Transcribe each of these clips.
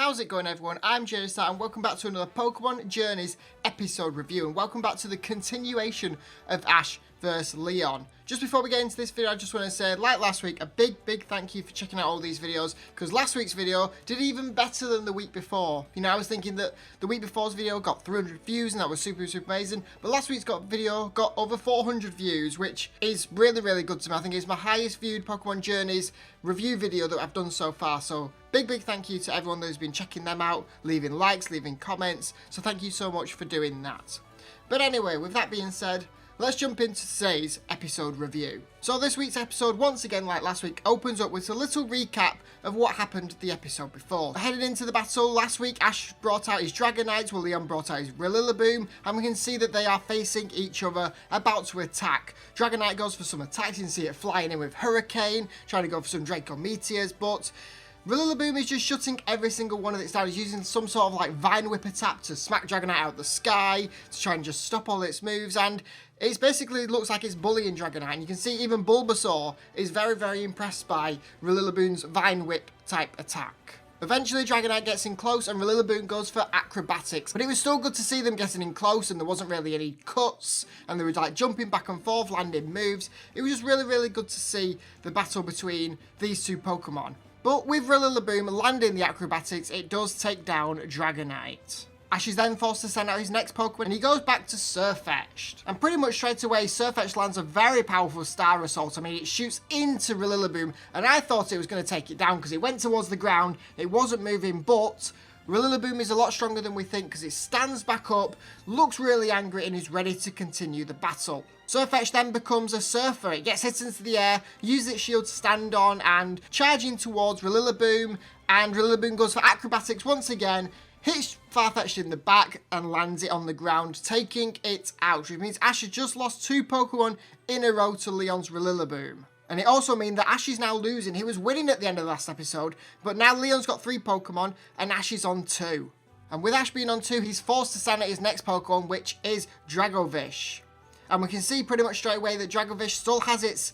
how's it going everyone? I'm Journeys and welcome back to another Pokémon Journeys episode review, and welcome back to the continuation of Ash vs Leon. Just before we get into this video, I just want to say, like last week, a big thank you for checking out all these videos, because last week's video did even better than the week before. You know, I was thinking that the week before's video got 300 views and that was super amazing, but last week's video got over 400 views, which is really good to me. I think it's my highest viewed Pokémon Journeys review video that I've done so far, so big thank you to everyone who's been checking them out, leaving likes, leaving comments, so thank you so much for doing that. But anyway, with that being said, let's jump into today's episode review. So this week's episode, once again like last week, opens up with a little recap of what happened the episode before. Heading into the battle, last week Ash brought out his Dragonites while Leon brought out his Rillaboom, and we can see that they are facing each other, about to attack. Dragonite goes for some attacks, you can see it flying in with Hurricane, trying to go for some Draco Meteors, but Rillaboom is just shutting every single one of its down. He's using some sort of like Vine Whip attack to smack Dragonite out of the sky, to try and just stop all its moves, and it basically looks like it's bullying Dragonite. And you can see even Bulbasaur is very impressed by Rillaboom's Vine Whip type attack. Eventually Dragonite gets in close and Rillaboom goes for acrobatics, but it was still good to see them getting in close and there wasn't really any cuts and they were like jumping back and forth, landing moves. It was just really good to see the battle between these two Pokemon. But with Rillaboom landing the acrobatics, it does take down Dragonite. Ash is then forced to send out his next Pokemon and he goes back to Surfetched. And pretty much straight away, Surfetched lands a very powerful Star Assault. I mean, it shoots into Rillaboom and I thought it was going to take it down because it went towards the ground, it wasn't moving, but Rillaboom is a lot stronger than we think because it stands back up, looks really angry and is ready to continue the battle. Surfetch'd then becomes a Surfer. It gets hit into the air, uses its shield to stand on and charging towards Rillaboom, and Rillaboom goes for acrobatics once again, hits Farfetch'd in the back and lands it on the ground, taking it out, which means Ash has just lost two Pokemon in a row to Leon's Rillaboom. And it also means that Ash is now losing. He was winning at the end of the last episode, but now Leon's got 3 Pokemon and Ash is on 2. And with Ash being on 2, he's forced to send out his next Pokemon, which is Dragovish. And we can see pretty much straight away that Dragovish still has its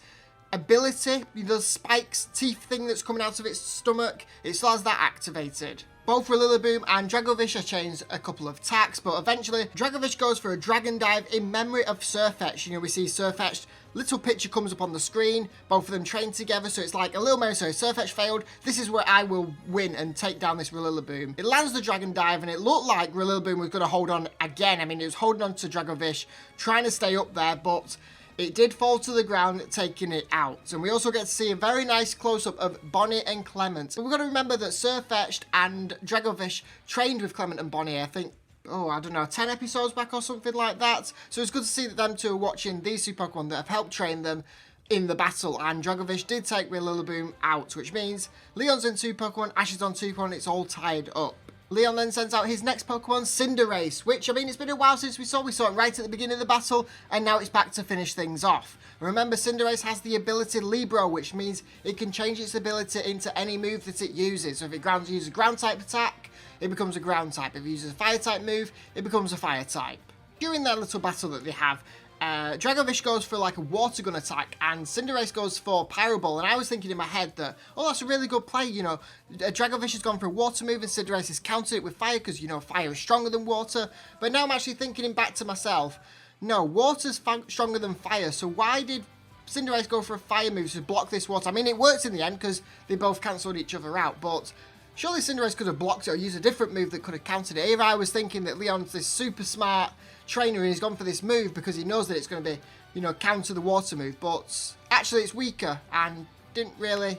ability, the spikes, teeth thing that's coming out of its stomach, it still has that activated. Both Rillaboom and Dragovish are changed a couple of attacks, but eventually Dragovish goes for a Dragon Dive in memory of Surfetch'd. You know, we see Surfetch'd, little picture comes up on the screen, both of them trained together, so it's like a little memory. So Surfetch'd failed, this is where I will win and take down this Rillaboom. It lands the Dragon Dive and it looked like Rillaboom was going to hold on again. I mean, it was holding on to Dragovish, trying to stay up there, but it did fall to the ground, taking it out. And we also get to see a very nice close-up of Bonnie and Clement. But we've got to remember that Surfetch'd and Dragovish trained with Clement and Bonnie, I think, I don't know, 10 episodes back or something like that. So it's good to see that them two are watching these two Pokemon that have helped train them in the battle. And Dragovish did take Rillaboom out, which means Leon's on 2 Pokemon, Ash is on 2 Pokemon, it's all tied up. Leon then sends out his next Pokemon, Cinderace, which, I mean, it's been a while since we saw it right at the beginning of the battle, and now it's back to finish things off. Remember, Cinderace has the ability Libero, which means it can change its ability into any move that it uses. So if it uses a ground type attack, it becomes a ground type. If it uses a fire type move, it becomes a fire type. During that little battle that they have, Dragovish goes for like a water gun attack and Cinderace goes for Pyro Ball, and I was thinking in my head that, oh, that's a really good play, you know, Dragovish has gone for a water move and Cinderace has countered it with fire because, you know, fire is stronger than water. But now I'm actually thinking back to myself, no, water's stronger than fire, so why did Cinderace go for a fire move to block this water? I mean, it worked in the end because they both cancelled each other out, but surely Cinderace could have blocked it or used a different move that could have countered it. Here I was thinking that Leon's this super smart trainer and he's gone for this move because he knows that it's going to be, you know, counter the water move, but actually it's weaker and didn't really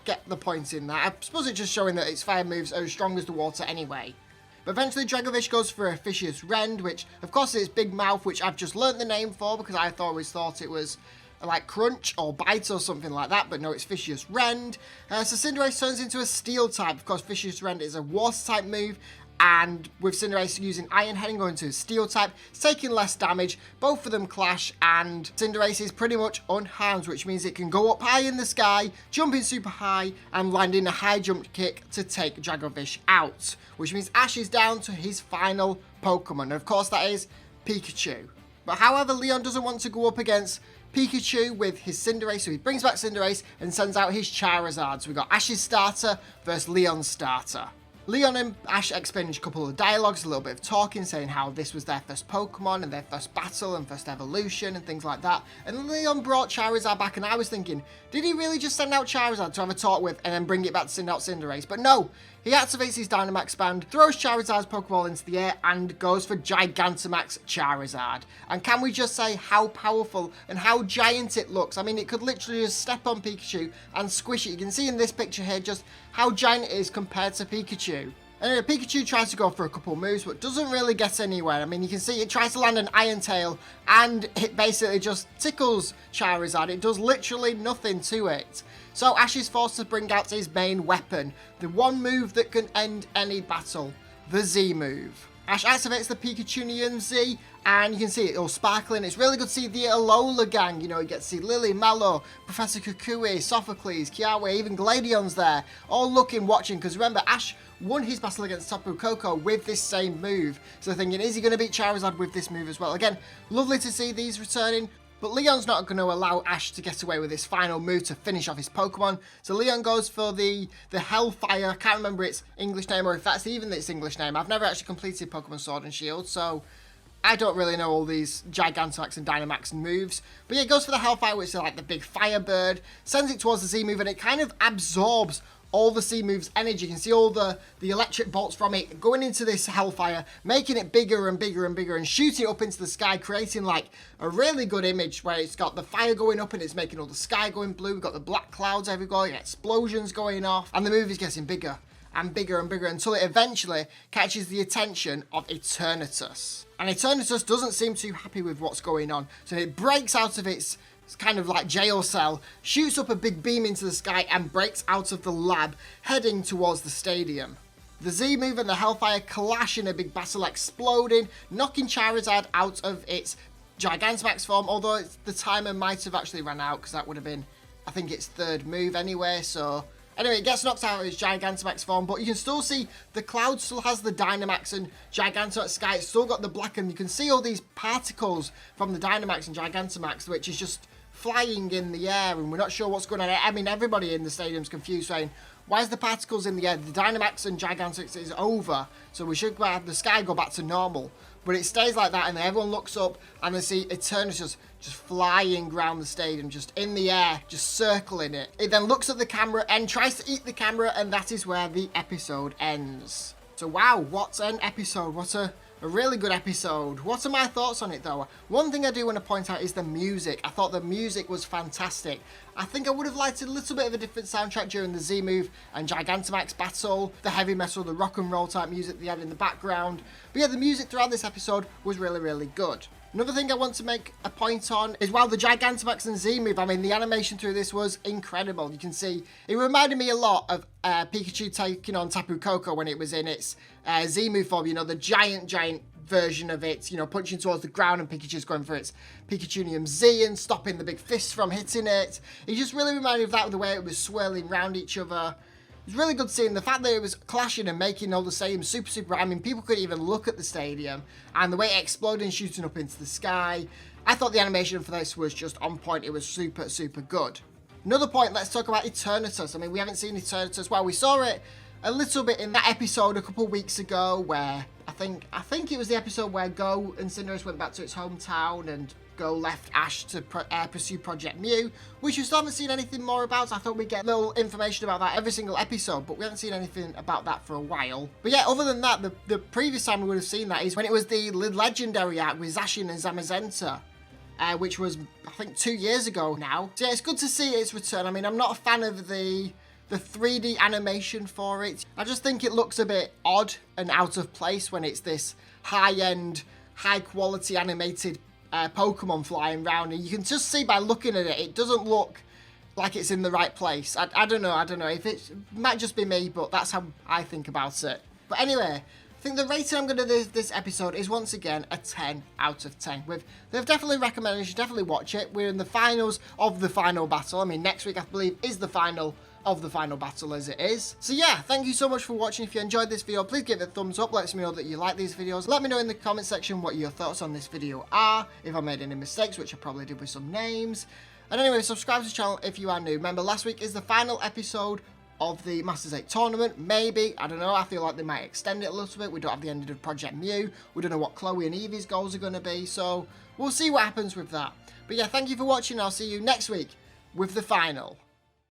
get the point in that. I suppose it's just showing that its fire moves are as strong as the water anyway. But eventually Dragovish goes for a Vicious Rend, which of course is its big mouth, which I've just learnt the name for because I always thought it was like Crunch or Bite or something like that, but no, it's Vicious Rend. So Cinderace turns into a Steel type. Of course, Vicious Rend is a water type move, and with Cinderace using Iron Head and going to a Steel type, it's taking less damage. Both of them clash, and Cinderace is pretty much unharmed, which means it can go up high in the sky, jumping super high, and landing a high jump kick to take Dragovish out, which means Ash is down to his final Pokemon, and of course that is Pikachu. But however, Leon doesn't want to go up against Pikachu with his Cinderace, so he brings back Cinderace and sends out his Charizard. So we got Ash's starter versus Leon's starter. Leon and Ash exchanged a couple of dialogues, a little bit of talking, saying how this was their first Pokemon and their first battle and first evolution and things like that. And Leon brought Charizard back, and I was thinking, did he really just send out Charizard to have a talk with and then bring it back to send out Cinderace? But no, he activates his Dynamax band, throws Charizard's Pokeball into the air, and goes for Gigantamax Charizard. And can we just say how powerful and how giant it looks? I mean, it could literally just step on Pikachu and squish it. You can see in this picture here just how giant it is compared to Pikachu. Anyway, Pikachu tries to go for a couple moves, but doesn't really get anywhere. I mean, you can see it tries to land an Iron Tail, and it basically just tickles Charizard. It does literally nothing to it. So Ash is forced to bring out his main weapon, the one move that can end any battle, the Z move. Ash activates the Pikachunian Z, and you can see it all sparkling. It's really good to see the Alola gang. You know, you get to see Lily, Mallow, Professor Kukui, Sophocles, Kiawe, even Gladion's there, all looking, watching, because remember, Ash won his battle against Tapu Koko with this same move. So thinking, is he going to beat Charizard with this move as well? Again, lovely to see these returning. But Leon's not going to allow Ash to get away with his final move to finish off his Pokemon. So Leon goes for the Hellfire. I can't remember its English name, or if that's even its English name. I've never actually completed Pokemon Sword and Shield, so I don't really know all these Gigantamax and Dynamax moves. But yeah, it goes for the Hellfire, which is like the big Firebird. Sends it towards the Z move, and it kind of absorbs all the Z move's energy. You can see all the electric bolts from it going into this Hellfire, making it bigger and bigger and bigger, and shooting it up into the sky, creating like a really good image where it's got the fire going up and it's making all the sky going blue. We've got the black clouds everywhere, explosions going off, and the move is getting bigger and bigger and bigger until it eventually catches the attention of Eternatus. And Eternatus doesn't seem too happy with what's going on, so it breaks out of its kind of like jail cell, shoots up a big beam into the sky, and breaks out of the lab, heading towards the stadium. The Z move and the Hellfire clash in a big battle, exploding, knocking Charizard out of its Gigantamax form, although the timer might have actually run out, because that would have been, I think, its third move anyway, so anyway, it gets knocked out of its Gigantamax form, but you can still see the cloud still has the Dynamax and Gigantamax sky. It's still got the black, and you can see all these particles from the Dynamax and Gigantamax, which is just flying in the air, and we're not sure what's going on. I mean, everybody in the stadium's confused, saying, why is the particles in the air? The Dynamax and Gigantamax is over, so we should have the sky go back to normal. But it stays like that, and then everyone looks up, and they see Eternatus just flying around the stadium, just in the air, just circling it. It then looks at the camera and tries to eat the camera, and that is where the episode ends. So wow, what an episode. What a really good episode. What are my thoughts on it though? One thing I do want to point out is the music. I thought the music was fantastic. I think I would have liked a little bit of a different soundtrack during the Z move and Gigantamax battle, the heavy metal, the rock and roll type music they had in the background. But yeah, the music throughout this episode was really, really good. Another thing I want to make a point on is while the Gigantamax and Z move, I mean, the animation through this was incredible. You can see, it reminded me a lot of Pikachu taking on Tapu Koko when it was in its Z move form, you know, the giant version of it, you know, punching towards the ground and Pikachu's going for its Pikachunium Z and stopping the big fist from hitting it. It just really reminded me of that, with the way it was swirling around each other. It was really good seeing the fact that it was clashing and making all the stadium super, I mean, people couldn't even look at the stadium, and the way it exploded and shooting up into the sky. I thought the animation for this was just on point. It was super good. Another point, let's talk about Eternatus. I mean, we haven't seen Eternatus. Well, we saw it a little bit in that episode a couple weeks ago where I think it was the episode where Go and Cinderace went back to its hometown and Go left Ash to pursue Project Mew, which we still haven't seen anything more about. I thought we'd get little information about that every single episode, but we haven't seen anything about that for a while. But yeah, other than that, the previous time we would have seen that is when it was the legendary arc with Zacian and Zamazenta, which was, I think, 2 years ago now. So yeah, it's good to see its return. I mean, I'm not a fan of the 3D animation for it. I just think it looks a bit odd and out of place when it's this high-end, high-quality animated Pokemon flying around, and you can just see by looking at it, it doesn't look like it's in the right place. I don't know if it might just be me, but that's how I think about it. But anyway, I think the rating I'm going to do this episode is once again a 10 out of 10. They've definitely recommended you should definitely watch it. We're in the finals of the final battle. I mean, next week I believe is the final of the final battle as it is. So yeah, thank you so much for watching. If you enjoyed this video, please give it a thumbs up. Let me know that you like these videos. Let me know in the comment section what your thoughts on this video are, if I made any mistakes, which I probably did with some names. And anyway, subscribe to the channel if you are new. Remember, last week is the final episode of the Masters 8 tournament. Maybe, I don't know, I feel like they might extend it a little bit. We don't have the ending of Project Mew. We don't know what Chloe and Evie's goals are going to be, so we'll see what happens with that. But yeah, thank you for watching. I'll see you next week with the final.